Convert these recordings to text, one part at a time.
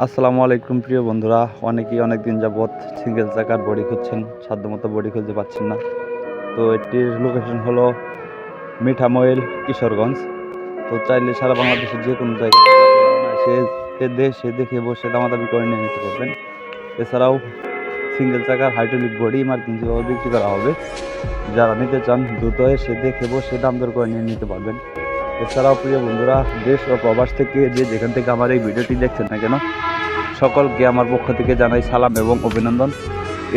আসসালামু আলাইকুম প্রিয় বন্ধুরা। অনেকেই অনেক দিন যাবৎ সিঙ্গেল চাকার বডি খুঁজছেন, সাধ্যমতো বডি খুঁজতে পারছেন না। তো এটির লোকেশন হলো মিঠামইল, কিশোরগঞ্জ। তো চাইলে সারা বাংলাদেশের যে কোনো জায়গা থেকে আপনারা অনায়াসে দেশে দেখে বসে দামাদামি করে নিয়ে নিতে পারবেন। এছাড়াও সিঙ্গেল চাকার হাইড্রোলিক বডি ইমার্জেন্সিভাবে বিক্রি করা হবে। যারা নিতে চান দ্রুত এসে দেখে বসে দাম দর করে নিয়ে নিতে পারবেন। এছাড়াও প্রিয় বন্ধুরা, দেশ ও প্রবাস থেকে যে যেখান থেকে আমার এই ভিডিওটি দেখছেন না কেন, সকলকে আমার পক্ষ থেকে জানাই সালাম এবং অভিনন্দন।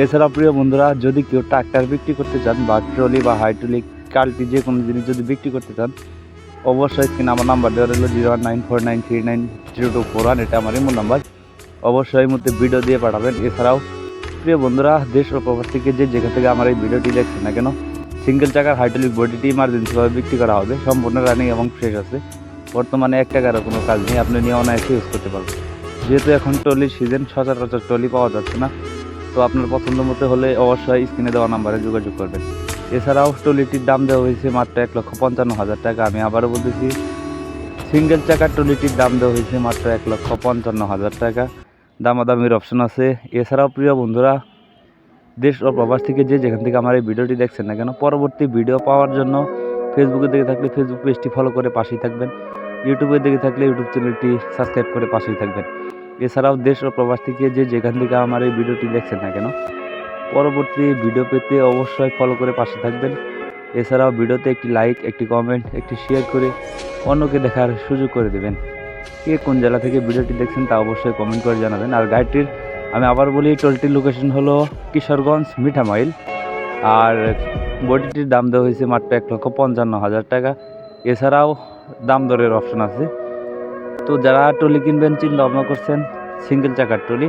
এছাড়া প্রিয় বন্ধুরা, যদি কেউ ট্রাক্টর বিক্রি করতে চান বা ট্রলি বা হাইড্রোলিক কাল্টি যে কোনো জিনিস যদি বিক্রি করতে চান, অবশ্যই স্ক্রিনে আমার নাম্বার দেওয়া রইল 01949390241। এটা আমার ইমো নাম্বার। অবশ্যই এই মধ্যে ভিডিও দিয়ে পাঠাবেন। এছাড়াও প্রিয় বন্ধুরা, দেশ ও প্রবাস থেকে যে যেখান থেকে আমার এই ভিডিওটি দেখছেন না কেন, সিঙ্গেল চাকার হাইড্রোলিক বডিটি ইমার্জেন্সিভাবে বিক্রি করা হবে। সম্পূর্ণ রানিং এবং ফ্রেশ আছে। বর্তমানে 1 টাকারও কোনো কাজ নেই, আপনি নিয়ে অনায়াসে ইউজ করতে পারবেন। যেহেতু এখন ট্রলির সিজন, সচরাচর ট্রলি পাওয়া যাচ্ছে না। তো আপনার পছন্দ মতো হলে অবশ্যই স্ক্রিনে দেওয়া নাম্বারে যোগাযোগ করবেন। এছাড়াও ট্রলিটির দাম দেওয়া হয়েছে মাত্র 1,55,000 টাকা। আমি আবারও বলতেছি, সিঙ্গেল চাকার ট্রলিটির দাম দেওয়া হয়েছে মাত্র 1,55,000 টাকা। দামাদামির অপশন আছে। এছাড়াও প্রিয় বন্ধুরা, দেশ ও প্রবাস থেকে যে যেখান থেকে আমার এই ভিডিওটি দেখছেন না কেন, পরবর্তী ভিডিও পাওয়ার জন্য ফেসবুকে দেখে থাকলে ফেসবুক পেজটি ফলো করে পাশেই থাকবেন। ইউটিউবে দেখে থাকলে ইউটিউব চ্যানেলটি সাবস্ক্রাইব করে পাশেই থাকবেন। এছাড়াও দেশ ও প্রবাস থেকে যে যেখান থেকে আমার এই ভিডিওটি দেখছেন না কেন, পরবর্তী ভিডিও পেতে অবশ্যই ফলো করে পাশে থাকবেন। এছাড়াও ভিডিওতে একটি লাইক, একটি কমেন্ট, একটি শেয়ার করে অন্যকে দেখার সুযোগ করে দেবেন। কে কোন জেলা থেকে ভিডিওটি দেখছেন তা অবশ্যই কমেন্ট করে জানাবেন। আর গাড়িটির আমি আবার বলি, ট্রলিটির লোকেশন হলো কিশোরগঞ্জ, মিঠামইল। আর বডিটির দাম দেওয়া হয়েছে মাত্র 1,55,000 টাকা। এছাড়াও দাম দরের অপশন আছে। তো যারা ট্রলি কিনবেন চিন্তা ভাবনা করছেন সিঙ্গেল চাকার ট্রলি,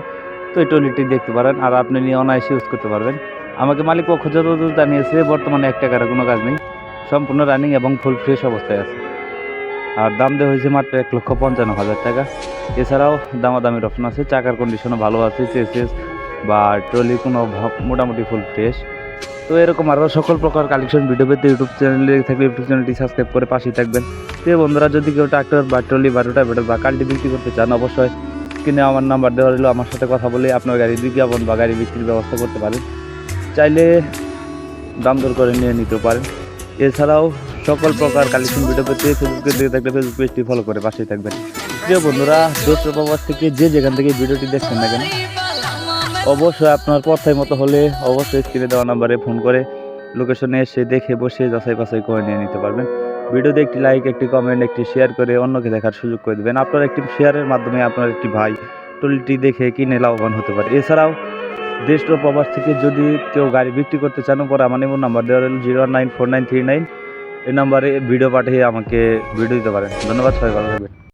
তো এই ট্রলিটি দেখতে পারেন আর আপনি নিয়ে অনায়াসে ইউজ করতে পারবেন। আমাকে মালিক পক্ষ যতদূর জানিয়েছে, বর্তমানে 1 টাকার কোনো কাজ নেই, সম্পূর্ণ রানিং এবং ফুল ফ্রেশ অবস্থায় আছে। আর দাম দেওয়া হয়েছে মাত্র 1,55,000 টাকা। এছাড়াও দামাদামির অপশন আছে। চাকার কন্ডিশনও ভালো আছে, চেসিস বা ট্রলি কোনো মোটামুটি ফুল ফ্রেশ। তো এরকম আরও সকল প্রকার কালেকশন ভিডিও পেতে ইউটিউব চ্যানেলে থাকলে ইউটিউব চ্যানেলটি সাবস্ক্রাইব করে পাশেই থাকবেন। প্রিয় বন্ধুরা, যদি কেউ ট্রাক্টর বা ট্রলি বা রোটাভেটর বা কাল্টি বিক্রি করতে চান, অবশ্যই স্ক্রিনে আমার নাম্বার দেওয়া রইল। আমার সাথে কথা বলে আপনার গাড়ির বিজ্ঞাপন বা গাড়ি বিক্রির ব্যবস্থা করতে পারেন। চাইলে দাম দর করে নিয়ে নিতে পারেন। এছাড়াও সকল প্রকার কালেকশন ভিডিও পেতে ফেসবুকে দেখে থাকলে ফেসবুক পেজটি ফলো করে পাশেই থাকবেন। প্রিয় বন্ধুরা, দেশ ও প্রবাস থেকে যে যেখান থেকে ভিডিওটি দেখছেন না কেন, অবশ্যই আপনার পথের মতো হলে অবশ্যই স্ক্রিনে দেওয়া নাম্বারে ফোন করে লোকেশনে এসে দেখে বসে যাচাই বাছাই করে নিয়ে নিতে পারবেন। ভিডিওতে একটি লাইক, একটি কমেন্ট, একটি শেয়ার করে অন্যকে দেখার সুযোগ করে দেবেন। আপনার একটি শেয়ারের মাধ্যমে আপনার একটি ভাই ট্রলিটি দেখে কিনে লাভবান হতে পারে। এছাড়াও দেশ ও প্রবাস থেকে যদি কেউ গাড়ি বিক্রি করতে চান, পরে আমার নাম্বার দেওয়া রইল 0194939। এই নাম্বারে ভিডিও পাঠিয়ে আমাকে ভিডিও দিতে পারেন। ধন্যবাদ, সবাই ভালো থাকবেন।